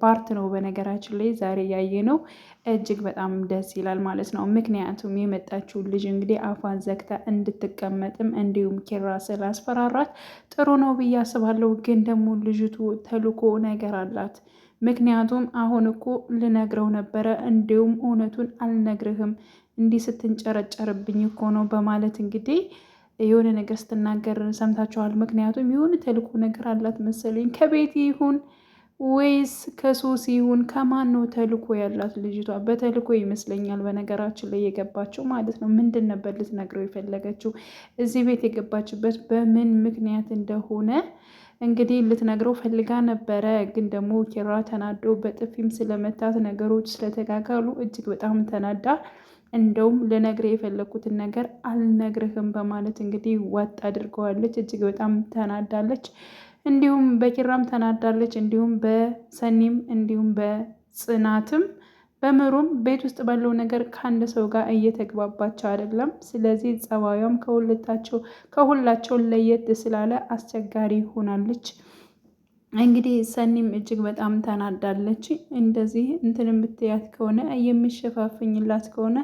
ፓርት ነው። በነገራችን ላይ ዛሬ ያየነው እጅግ በጣም ደስ ይላል ማለት ነው። ምክንያቱም የመጣችው ልጅ እንግዲህ አፏን ዘግታ እንድትቀመጥም እንዲሁም ኪራ ስላስፈራራት ጥሩ ነው ብዬ አስባለሁ። ግን ደግሞ ልጅቱ ተልኮ ነገር አላት። ምክንያቱም አሁን እኮ ልነግረው ነበረ እንዲሁም እውነቱን አልነግርህም እንዲህ ስትንጨረጨርብኝ እኮ ነው በማለት እንግዲህ የሆነ ነገር ስትናገር ሰምታችኋል። ምክንያቱም የሆነ ተልኮ ነገር አላት መሰለኝ ከቤት ይሁን ወይስ ከሶሲ ይሁን ከማን ነው ተልኮ ያላት ልጅቷ? በተልኮ ይመስለኛል በነገራችን ላይ የገባችው ማለት ነው። ምንድን ነበር ልትነግረው የፈለገችው? እዚህ ቤት የገባችበት በምን ምክንያት እንደሆነ እንግዲህ ልትነግረው ፈልጋ ነበረ። ግን ደግሞ ኪራ ተናዶ በጥፊም ስለመታት ነገሮች ስለተጋጋሉ እጅግ በጣም ተናዳ እንደውም ልነግርህ የፈለግኩትን ነገር አልነግርህም በማለት እንግዲህ ዋጥ አድርገዋለች። እጅግ በጣም ተናዳለች። እንዲሁም በኪራም ተናዳለች። እንዲሁም በሰኒም እንዲሁም በጽናትም በምሩም ቤት ውስጥ ባለው ነገር ከአንድ ሰው ጋር እየተግባባቸው አይደለም። ስለዚህ ጸባዩም ከሁላቸው ለየት ስላለ አስቸጋሪ ሆናለች። እንግዲህ ሰኒም እጅግ በጣም ተናዳለች። እንደዚህ እንትን የምትያት ከሆነ የሚሸፋፍኝላት ከሆነ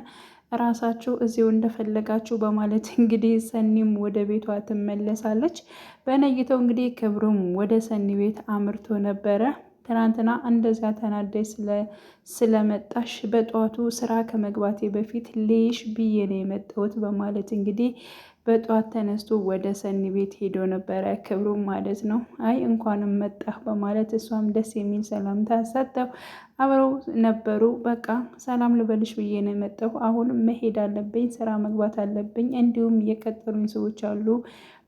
ራሳችሁ እዚሁ እንደፈለጋችሁ በማለት እንግዲህ ሰኒም ወደ ቤቷ ትመለሳለች። በነይተው እንግዲህ ክብሩም ወደ ሰኒ ቤት አምርቶ ነበረ። ትናንትና እንደዚያ ተናደሽ ስለመጣሽ በጠዋቱ ስራ ከመግባቴ በፊት ልይሽ ብዬ ነው የመጣሁት በማለት እንግዲህ በጠዋት ተነስቶ ወደ ሰኒ ቤት ሄዶ ነበረ ክብሩም ማለት ነው። አይ እንኳንም መጣህ በማለት እሷም ደስ የሚል ሰላምታ ሰጠው። አብረው ነበሩ። በቃ ሰላም ልበልሽ ብዬ ነው የመጣሁ፣ አሁን መሄድ አለብኝ፣ ስራ መግባት አለብኝ፣ እንዲሁም የቀጠሩኝ ሰዎች አሉ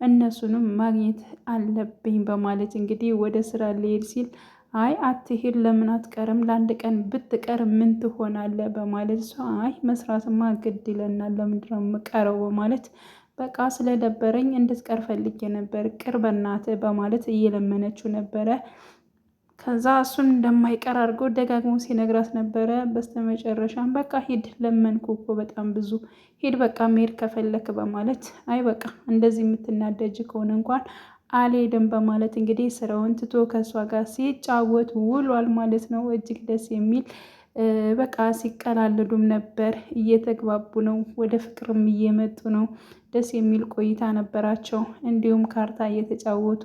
እነሱንም ማግኘት አለብኝ በማለት እንግዲህ ወደ ስራ ሊሄድ ሲል አይ አትሄድ፣ ለምን አትቀርም? ለአንድ ቀን ብትቀር ምን ትሆናለህ? በማለት እሷ አይ መስራትማ ግድ ይለናል፣ ለምንድን ነው የምቀረው? በማለት በቃ ስለደበረኝ እንድትቀር ፈልጌ ነበር፣ ቅር በናትህ በማለት እየለመነችው ነበረ። ከዛ እሱን እንደማይቀር አድርጎ ደጋግሞ ሲነግራት ነበረ። በስተመጨረሻም በቃ ሂድ፣ ለመንኩ እኮ በጣም ብዙ፣ ሂድ በቃ መሄድ ከፈለክ በማለት አይ በቃ እንደዚህ የምትናደጅ ከሆነ እንኳን አልሄድም በማለት እንግዲህ ስራውን ትቶ ከእሷ ጋር ሲጫወት ውሏል ማለት ነው። እጅግ ደስ የሚል በቃ ሲቀላለዱም ነበር፣ እየተግባቡ ነው፣ ወደ ፍቅርም እየመጡ ነው። ደስ የሚል ቆይታ ነበራቸው። እንዲሁም ካርታ እየተጫወቱ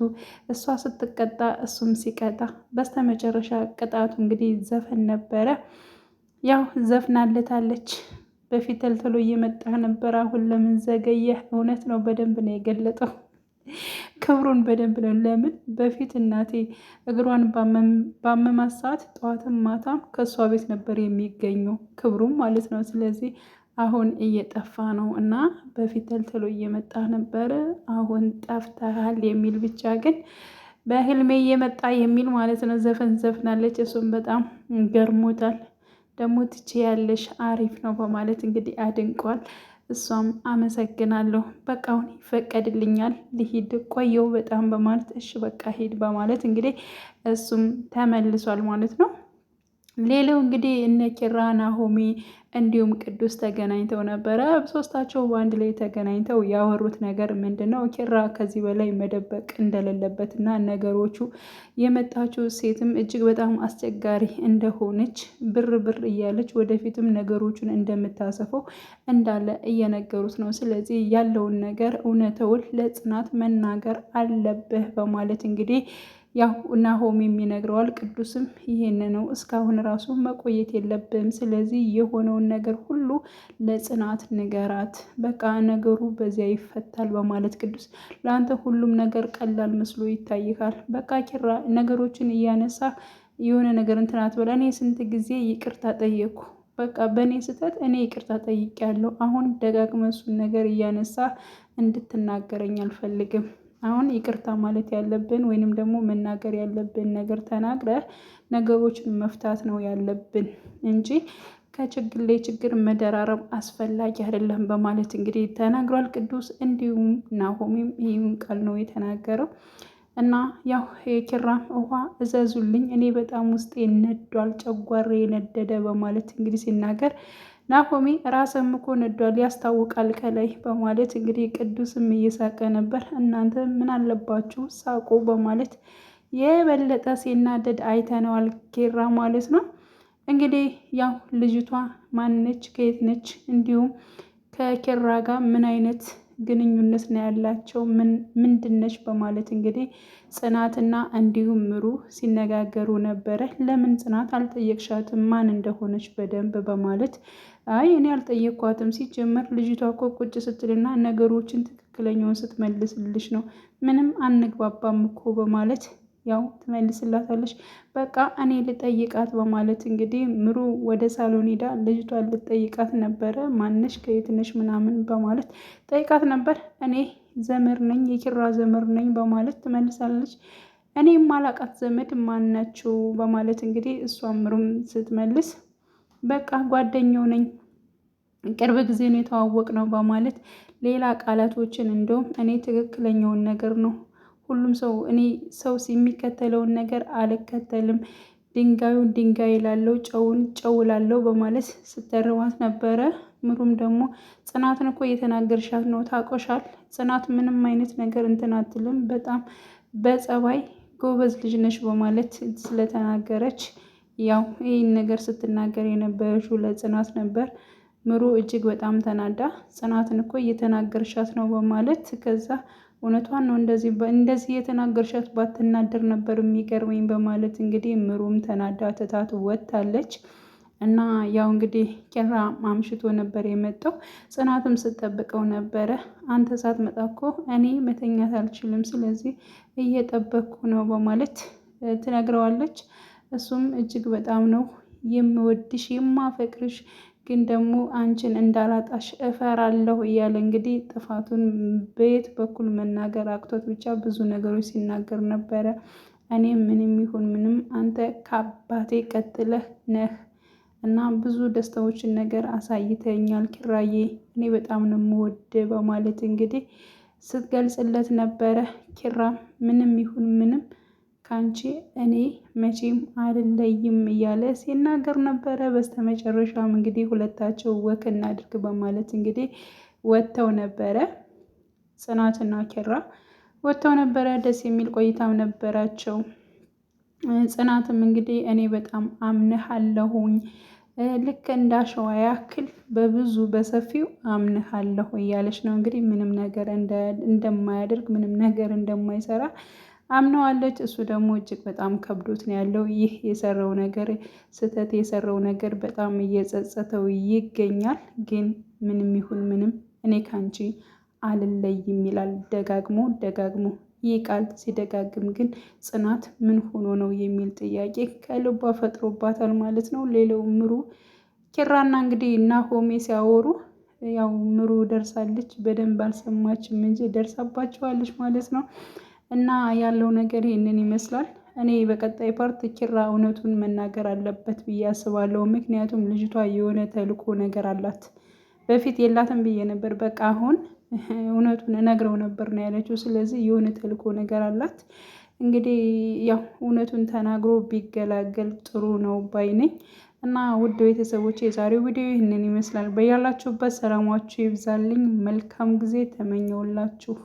እሷ ስትቀጣ እሱም ሲቀጣ፣ በስተመጨረሻ ቅጣቱ እንግዲህ ዘፈን ነበረ። ያው ዘፍናለታለች። በፊት ተልተሎ እየመጣ ነበር፣ አሁን ለምን ዘገየህ? እውነት ነው፣ በደንብ ነው የገለጠው ክብሩን በደንብ ነው። ለምን በፊት እናቴ እግሯን ባመማት ሰዓት ጠዋትም ማታም ከእሷ ቤት ነበር የሚገኘው ክብሩም ማለት ነው። ስለዚህ አሁን እየጠፋ ነው እና በፊት ተልተሎ እየመጣ ነበር፣ አሁን ጠፍተሃል የሚል ብቻ ግን በህልሜ እየመጣ የሚል ማለት ነው ዘፈን ዘፍናለች። እሱም በጣም ገርሞታል። ደግሞ ትችያለሽ፣ አሪፍ ነው በማለት እንግዲህ አድንቋል። እሷም አመሰግናለሁ፣ በቃ አሁን ይፈቀድልኛል ልሂድ፣ ቆየው በጣም በማለት እሺ በቃ ሂድ በማለት እንግዲህ እሱም ተመልሷል ማለት ነው። ሌላው እንግዲህ እነ ኪራ ናሆሚ እንዲሁም ቅዱስ ተገናኝተው ነበረ። ሶስታቸው በአንድ ላይ ተገናኝተው ያወሩት ነገር ምንድን ነው? ኪራ ከዚህ በላይ መደበቅ እንደሌለበት እና ነገሮቹ የመጣችው ሴትም እጅግ በጣም አስቸጋሪ እንደሆነች ብር እያለች ወደፊትም ነገሮቹን እንደምታሰፈው እንዳለ እየነገሩት ነው። ስለዚህ ያለውን ነገር እውነተውን ለጽናት መናገር አለብህ በማለት እንግዲህ ያው ናሆሚም ይነግረዋል። ቅዱስም ይሄን ነው፣ እስካሁን ራሱ መቆየት የለብም፣ ስለዚህ የሆነውን ነገር ሁሉ ለጽናት ንገራት፣ በቃ ነገሩ በዚያ ይፈታል በማለት ቅዱስ ለአንተ ሁሉም ነገር ቀላል መስሎ ይታይካል፣ በቃ ኪራ ነገሮችን እያነሳ የሆነ ነገር እንትን አትበል፣ እኔ ስንት ጊዜ ይቅርታ ጠየቅኩ፣ በቃ በእኔ ስህተት እኔ ይቅርታ ጠይቄያለሁ፣ አሁን ደጋግመህ እሱን ነገር እያነሳ እንድትናገረኝ አልፈልግም፣ አሁን ይቅርታ ማለት ያለብን ወይንም ደግሞ መናገር ያለብን ነገር ተናግረህ ነገሮችን መፍታት ነው ያለብን እንጂ ከችግር ላይ ችግር መደራረብ አስፈላጊ አይደለም በማለት እንግዲህ ተናግሯል ቅዱስ። እንዲሁም ናሆሚም ይህን ቃል ነው የተናገረው እና ያው የኪራም ውሃ እዘዙልኝ፣ እኔ በጣም ውስጤ ነዷል፣ ጨጓሬ ነደደ በማለት እንግዲህ ሲናገር ናሆሚ ራስም እኮ ነዷል ያስታውቃል ከላይ በማለት እንግዲህ ቅዱስም እየሳቀ ነበር። እናንተ ምን አለባችሁ ሳቁ በማለት የበለጠ ሲናደድ አይተነዋል ኪራ ማለት ነው። እንግዲህ ያው ልጅቷ ማነች ከየት ነች እንዲሁም ከኪራ ጋር ምን አይነት ግንኙነት ነው ያላቸው ምንድነች በማለት እንግዲህ ጽናትና እንዲሁም ምሩ ሲነጋገሩ ነበረ። ለምን ጽናት አልጠየቅሻትም ማን እንደሆነች በደንብ በማለት አይ እኔ አልጠየቅኳትም፣ ሲጀመር ልጅቷ እኮ ቁጭ ስትልና ነገሮችን ትክክለኛውን ስትመልስልሽ ነው፣ ምንም አንግባባም እኮ በማለት ያው ትመልስላታለች። በቃ እኔ ልጠይቃት በማለት እንግዲህ ምሩ ወደ ሳሎን ሄዳ ልጅቷን ልጠይቃት ነበረ። ማነሽ ከየት ነሽ ምናምን በማለት ጠይቃት ነበር። እኔ ዘመር ነኝ የኪራ ዘመር ነኝ በማለት ትመልሳለች። እኔ ማላቃት ዘመድ ማናቸው በማለት እንግዲህ እሷም ምሩም ስትመልስ በቃ ጓደኛው ነኝ ቅርብ ጊዜ ነው የተዋወቅ ነው በማለት ሌላ ቃላቶችን እንደውም እኔ ትክክለኛውን ነገር ነው ሁሉም ሰው እኔ ሰው የሚከተለውን ነገር አልከተልም፣ ድንጋዩን ድንጋይ ላለው ጨውን ጨው ላለው በማለት ስተርዋት ነበረ። ምሩም ደግሞ ጽናትን እኮ እየተናገርሻት ነው ታቆሻል፣ ጽናት ምንም አይነት ነገር እንትን አትልም፣ በጣም በጸባይ ጎበዝ ልጅ ነች በማለት ስለተናገረች ያው ይህን ነገር ስትናገር የነበረችው ለጽናት ነበር። ምሩ እጅግ በጣም ተናዳ ጽናትን እኮ እየተናገርሻት ነው በማለት ከዛ እውነቷን ነው እንደዚህ የተናገርሻት ባትናደር ነበር የሚገርመኝ በማለት እንግዲህ ምሩም ተናዳ ትታት ወጥታለች። እና ያው እንግዲህ ኪራ አምሽቶ ነበር የመጣው። ጽናትም ስትጠብቀው ነበረ። አንተ ሳትመጣ እኮ እኔ መተኛት አልችልም፣ ስለዚህ እየጠበቅኩ ነው በማለት ትነግረዋለች። እሱም እጅግ በጣም ነው የምወድሽ የማፈቅርሽ፣ ግን ደግሞ አንቺን እንዳላጣሽ እፈራለሁ እያለ እንግዲህ ጥፋቱን በየት በኩል መናገር አቅቶት ብቻ ብዙ ነገሮች ሲናገር ነበረ። እኔ ምንም ይሁን ምንም አንተ ከአባቴ ቀጥለህ ነህ እና ብዙ ደስታዎችን ነገር አሳይተኛል ኪራዬ፣ እኔ በጣም ነው የምወድ በማለት እንግዲህ ስትገልጽለት ነበረ። ኪራ ምንም ይሁን ምንም ከአንቺ እኔ መቼም አልለይም እያለ ሲናገር ነበረ። በስተመጨረሻም እንግዲህ ሁለታቸው ወክ እናድርግ በማለት እንግዲህ ወጥተው ነበረ። ጽናትና ኪራ ወጥተው ነበረ። ደስ የሚል ቆይታም ነበራቸው። ጽናትም እንግዲህ እኔ በጣም አምንሃለሁኝ ልክ እንዳሸዋ ያክል በብዙ በሰፊው አምንሃለሁ እያለች ነው እንግዲህ ምንም ነገር እንደማያደርግ ምንም ነገር እንደማይሰራ አምነዋለች። እሱ ደግሞ እጅግ በጣም ከብዶት ነው ያለው። ይህ የሰራው ነገር ስህተት የሰራው ነገር በጣም እየጸጸተው ይገኛል። ግን ምንም ይሁን ምንም እኔ ካንቺ አልለይም ይላል ደጋግሞ ደጋግሞ። ይህ ቃል ሲደጋግም ግን ጽናት ምን ሆኖ ነው የሚል ጥያቄ ከልቧ ፈጥሮባታል ማለት ነው። ሌላው ምሩ ኪራና እንግዲህ ናሆሜ ሲያወሩ ያው ምሩ ደርሳለች፣ በደንብ አልሰማችም እንጂ ደርሳባቸዋለች ማለት ነው። እና ያለው ነገር ይህንን ይመስላል። እኔ በቀጣይ ፓርት ኪራ እውነቱን መናገር አለበት ብዬ አስባለሁ። ምክንያቱም ልጅቷ የሆነ ተልእኮ ነገር አላት። በፊት የላትም ብዬ ነበር፣ በቃ አሁን እውነቱን እነግረው ነበር ነው ያለችው። ስለዚህ የሆነ ተልእኮ ነገር አላት። እንግዲህ ያው እውነቱን ተናግሮ ቢገላገል ጥሩ ነው ባይ ነኝ። እና ውድ ቤተሰቦች የዛሬው ቪዲዮ ይህንን ይመስላል። በያላችሁበት ሰላማችሁ ይብዛልኝ። መልካም ጊዜ ተመኘውላችሁ።